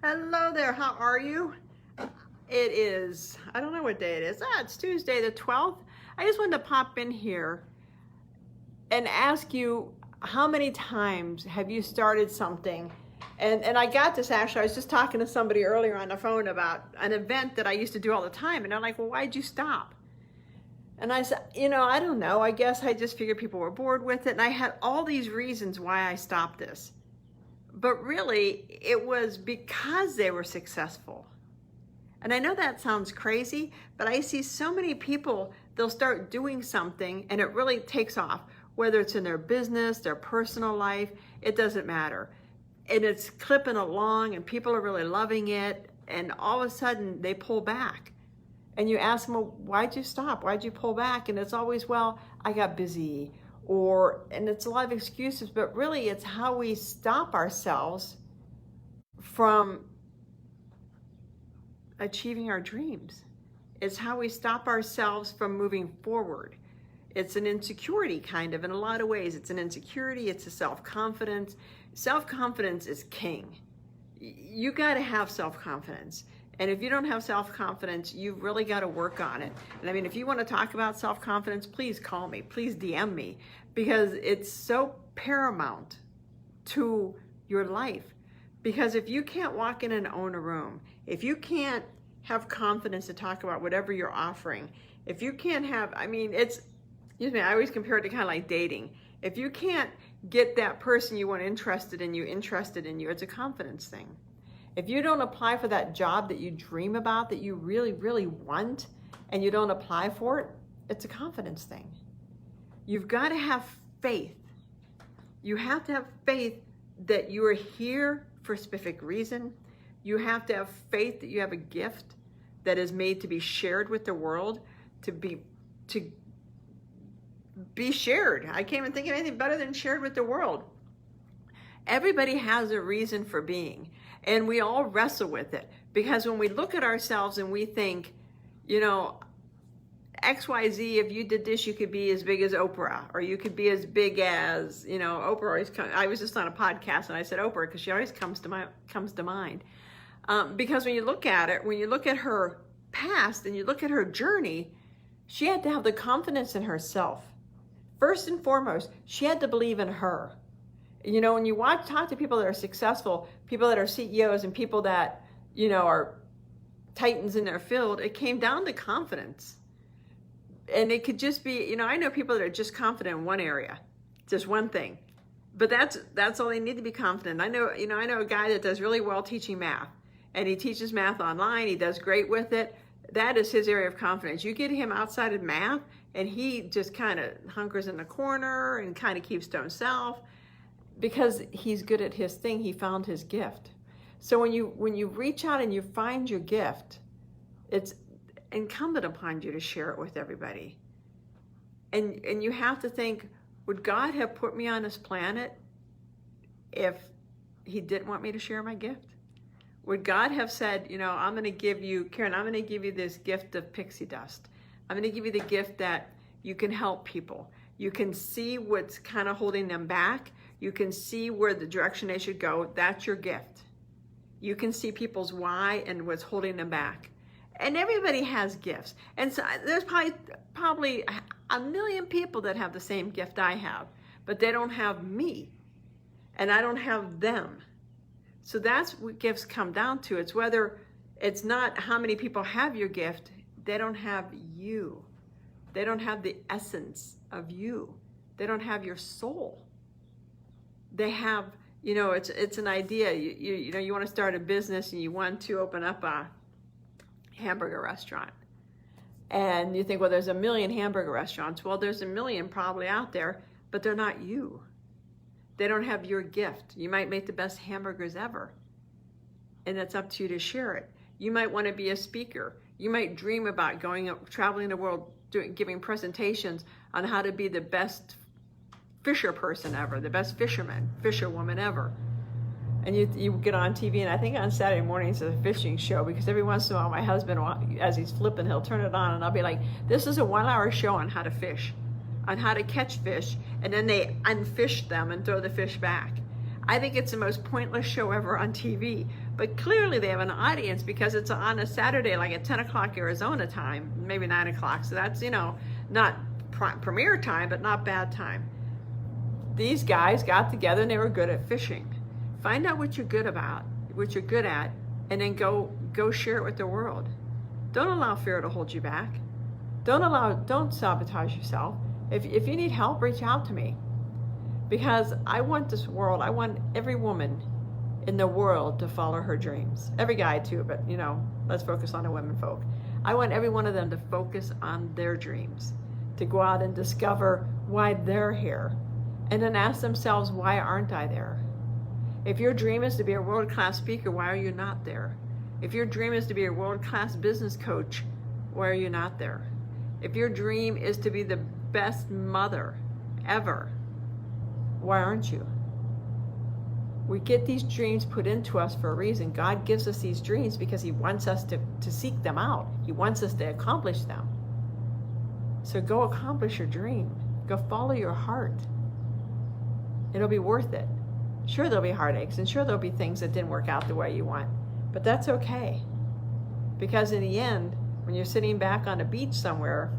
Hello there, how are you? It is, I don't know what day it is. It's Tuesday the 12th. I just wanted to pop in here and ask you, how many times have you started something? And I got this actually, I was just talking to somebody earlier on the phone about an event that I used to do all the time. And they're like, well, why'd you stop? And I said, I don't know. I guess I just figured people were bored with it. And I had all these reasons why I stopped this. But really, it was because they were successful. And I know that sounds crazy, but I see so many people, they'll start doing something and it really takes off, whether it's in their business, their personal life, it doesn't matter. And it's clipping along and people are really loving it. And all of a sudden they pull back. And you ask them, well, why'd you stop? Why'd you pull back? And it's always, well, I got busy. And it's a lot of excuses, but really it's how we stop ourselves from achieving our dreams. It's how we stop ourselves from moving forward. It's an insecurity kind of, in a lot of ways. It's an insecurity, it's a self-confidence. Self-confidence is king. You gotta have self-confidence. And if you don't have self-confidence, you've really got to work on it. And I mean, if you want to talk about self-confidence, please call me, please DM me, because it's so paramount to your life. Because if you can't walk in and own a room, if you can't have confidence to talk about whatever you're offering, if you can't have, I always compare it to kind of like dating. If you can't get that person you want interested in you, it's a confidence thing. If you don't apply for that job that you dream about, that you really, really want, and you don't apply for it, it's a confidence thing. You've got to have faith. You have to have faith that you are here for a specific reason. You have to have faith that you have a gift that is made to be shared with the world, to be shared. I can't even think of anything better than shared with the world. Everybody has a reason for being. And we all wrestle with it, because when we look at ourselves and we think, XYZ, if you did this, you could be as big as Oprah, or you could be as big as, Oprah always comes. I was just on a podcast and I said Oprah because she always comes to mind. Because when you look at it, when you look at her past and you look at her journey, she had to have the confidence in herself. First and foremost, she had to believe in her. When you talk to people that are successful, people that are CEOs and people that, are titans in their field, it came down to confidence. And it could just be, I know people that are just confident in one area, just one thing, but that's all they need to be confident. I know a guy that does really well teaching math, and he teaches math online. He does great with it. That is his area of confidence. You get him outside of math and he just kind of hunkers in the corner and kind of keeps to himself. Because he's good at his thing, he found his gift. So when you reach out and you find your gift, it's incumbent upon you to share it with everybody. And you have to think, would God have put me on this planet if he didn't want me to share my gift? Would God have said, I'm going to give you, Karen, I'm going to give you this gift of pixie dust. I'm going to give you the gift that you can help people. You can see what's kind of holding them back. You can see where the direction they should go. That's your gift. You can see people's why and what's holding them back. And everybody has gifts. And so there's probably a million people that have the same gift I have, but they don't have me and I don't have them. So that's what gifts come down to. It's not how many people have your gift. They don't have you. They don't have the essence of you. They don't have your soul. They have, it's an idea. You want to start a business and you want to open up a hamburger restaurant. And you think, well, there's a million hamburger restaurants. Well, there's a million probably out there, but they're not you. They don't have your gift. You might make the best hamburgers ever, and it's up to you to share it. You might want to be a speaker. You might dream about traveling the world, giving presentations on how to be the best fisher person ever, the best fisherwoman ever. And you get on TV, and I think on Saturday mornings it's a fishing show, because every once in a while my husband, as he's flipping, he'll turn it on and I'll be like, this is a 1-hour show on how to fish, on how to catch fish, and then they unfish them and throw the fish back. I think it's the most pointless show ever on TV. But clearly they have an audience because it's on a Saturday, like at 10 o'clock Arizona time, maybe 9 o'clock. So that's, not premiere time, but not bad time. These guys got together and they were good at fishing. Find out what you're good about, what you're good at, and then go share it with the world. Don't allow fear to hold you back. Don't sabotage yourself. If you need help, reach out to me. Because I want this world, I want every woman in the world to follow her dreams. Every guy too, but let's focus on the women folk. I want every one of them to focus on their dreams, to go out and discover why they're here, and then ask themselves, why aren't I there? If your dream is to be a world-class speaker, why are you not there? If your dream is to be a world-class business coach, why are you not there? If your dream is to be the best mother ever, why aren't you? We get these dreams put into us for a reason. God gives us these dreams because he wants us to seek them out. He wants us to accomplish them. So go accomplish your dream. Go follow your heart. It'll be worth it. Sure, there'll be heartaches, and sure, there'll be things that didn't work out the way you want. But that's okay. Because in the end, when you're sitting back on a beach somewhere,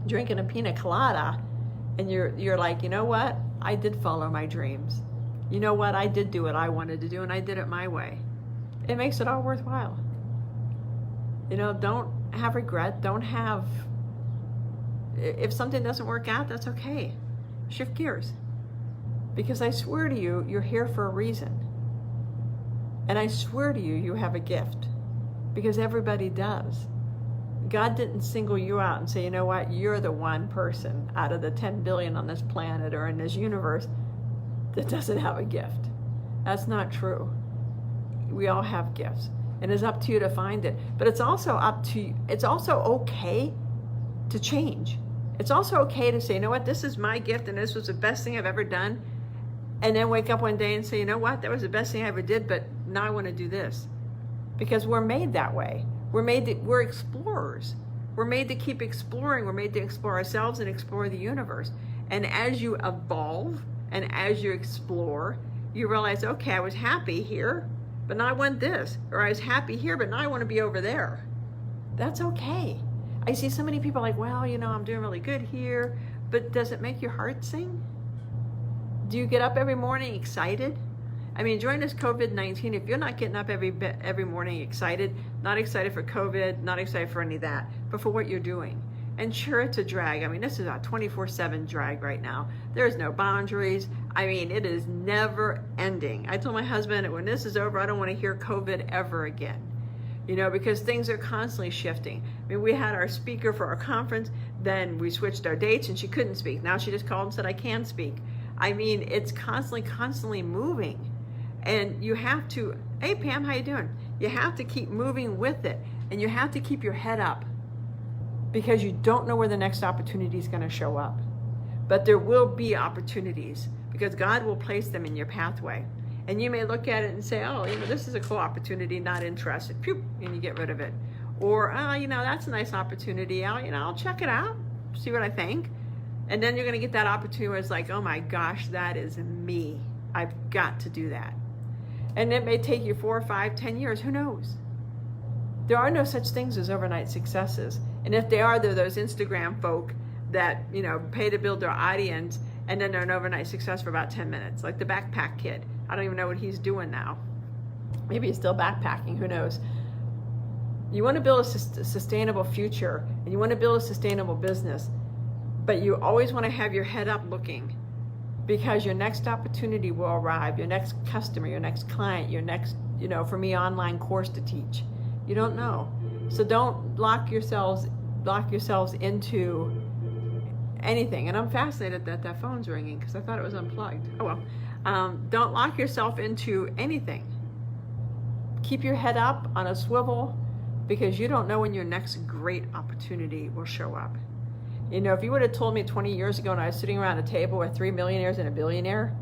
drinking a pina colada, and you're like, you know what? I did follow my dreams. You know what? I did do what I wanted to do, and I did it my way. It makes it all worthwhile. Don't have regret. If something doesn't work out, that's okay. Shift gears. Because I swear to you, you're here for a reason. And I swear to you, you have a gift. Because everybody does. God didn't single you out and say, you know what, you're the one person out of the 10 billion on this planet or in this universe that doesn't have a gift. That's not true. We all have gifts. And it's up to you to find it. But it's also okay to change. It's also okay to say, you know what, this is my gift and this was the best thing I've ever done. And then wake up one day and say, you know what, that was the best thing I ever did, but now I want to do this. Because we're made that way. We're explorers. We're made to keep exploring. We're made to explore ourselves and explore the universe. And as you evolve and as you explore, you realize, okay, I was happy here, but now I want this. Or I was happy here, but now I want to be over there. That's okay. I see so many people like, well, I'm doing really good here, but does it make your heart sing? Do you get up every morning excited? I mean, during this COVID-19, if you're not getting up every morning excited, not excited for COVID, not excited for any of that, but for what you're doing. And sure, it's a drag. I mean, this is a 24/7 drag right now. There's no boundaries. I mean, it is never ending. I told my husband that when this is over, I don't want to hear COVID ever again. Because things are constantly shifting. I mean, we had our speaker for our conference, then we switched our dates and she couldn't speak. Now she just called and said, I can speak. I mean, it's constantly moving. And you have to, hey Pam, how you doing? You have to keep moving with it. And you have to keep your head up because you don't know where the next opportunity is going to show up. But there will be opportunities because God will place them in your pathway. And you may look at it and say, oh, this is a cool opportunity, not interested. Pew, and you get rid of it. Or, that's a nice opportunity. I'll check it out, see what I think. And then you're going to get that opportunity where it's like, oh my gosh, that is me. I've got to do that. And it may take you 4 or 5, 10 years. Who knows? There are no such things as overnight successes. And if they are, they're those Instagram folk that, pay to build their audience and then they're an overnight success for about 10 minutes. Like the backpack kid. I don't even know what he's doing now. Maybe he's still backpacking. Who knows? You want to build a sustainable future and you want to build a sustainable business. But you always want to have your head up looking. Because your next opportunity will arrive, your next customer, your next client, your next, for me, online course to teach. You don't know. So don't lock yourselves into anything. And I'm fascinated that phone's ringing because I thought it was unplugged. Oh well. Don't lock yourself into anything. Keep your head up on a swivel because you don't know when your next great opportunity will show up. If you would have told me 20 years ago when I was sitting around a table with 3 millionaires and a billionaire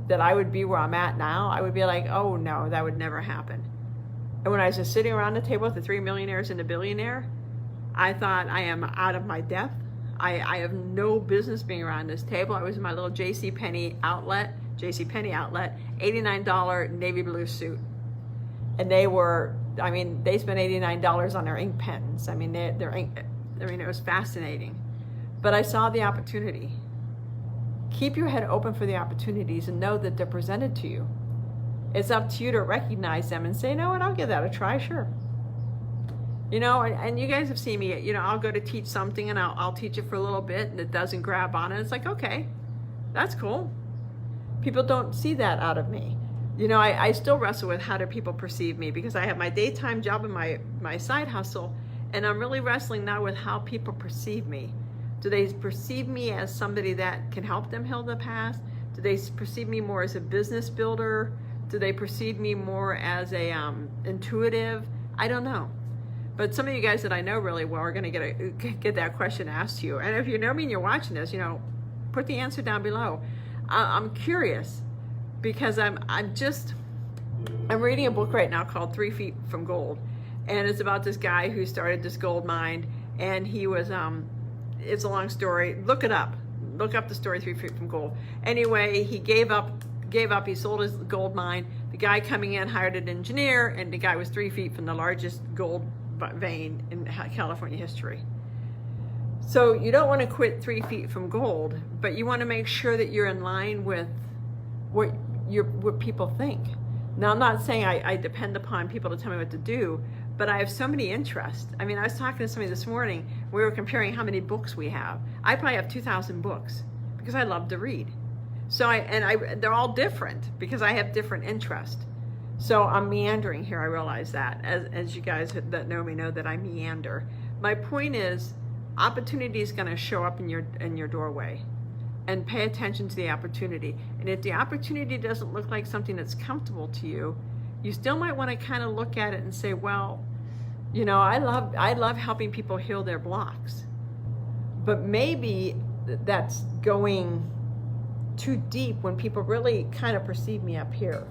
that I would be where I'm at now, I would be like, oh no, that would never happen. And when I was just sitting around the table with the 3 millionaires and a billionaire, I thought I am out of my depth. I have no business being around this table. I was in my little JCPenney outlet JCPenney outlet, $89 navy blue suit. And they spent $89 on their ink pens. It was fascinating. But I saw the opportunity. Keep your head open for the opportunities and know that they're presented to you. It's up to you to recognize them and say, you know what, I'll give that a try, sure. And you guys have seen me, I'll go to teach something and I'll teach it for a little bit and it doesn't grab on and it's like, okay, that's cool. People don't see that out of me. I still wrestle with how do people perceive me because I have my daytime job and my side hustle, and I'm really wrestling now with how people perceive me. Do they perceive me as somebody that can help them heal the past? Do they perceive me more as a business builder? Do they perceive me more as a intuitive? I don't know. But some of you guys that I know really well are going to get that question asked to you. And if you know me and you're watching this, put the answer down below. I'm curious because I'm reading a book right now called 3 Feet from Gold, and it's about this guy who started this gold mine, and he was it's a long story. Look it up. Look up the story 3 Feet from Gold. Anyway, he gave up. He sold his gold mine. The guy coming in hired an engineer, and the guy was 3 feet from the largest gold vein in California history. So you don't want to quit 3 feet from gold, but you want to make sure that you're in line with what people think. Now, I'm not saying I depend upon people to tell me what to do, but I have so many interests. I was talking to somebody this morning. We were comparing how many books we have. I probably have 2,000 books because I love to read. So they're all different because I have different interests. So I'm meandering here. I realize that, as you guys that know me know that I meander. My point is, opportunity is going to show up in your doorway, and pay attention to the opportunity. And if the opportunity doesn't look like something that's comfortable to you, you still might want to kind of look at it and say, well, I love helping people heal their blocks, but maybe that's going too deep when people really kind of perceive me up here.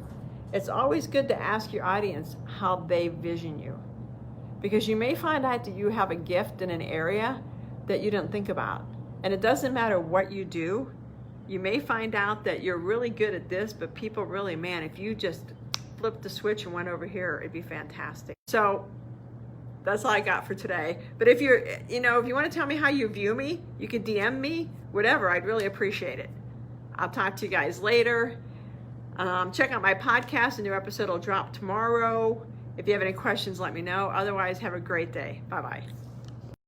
It's always good to ask your audience how they vision you, because you may find out that you have a gift in an area that you didn't think about. And it doesn't matter what you do. You may find out that you're really good at this, but people really, man, if you just flipped the switch and went over here, it'd be fantastic. So that's all I got for today. But if if you want to tell me how you view me, you can DM me, whatever. I'd really appreciate it. I'll talk to you guys later. Check out my podcast. A new episode will drop tomorrow. If you have any questions, let me know. Otherwise, have a great day. Bye-bye.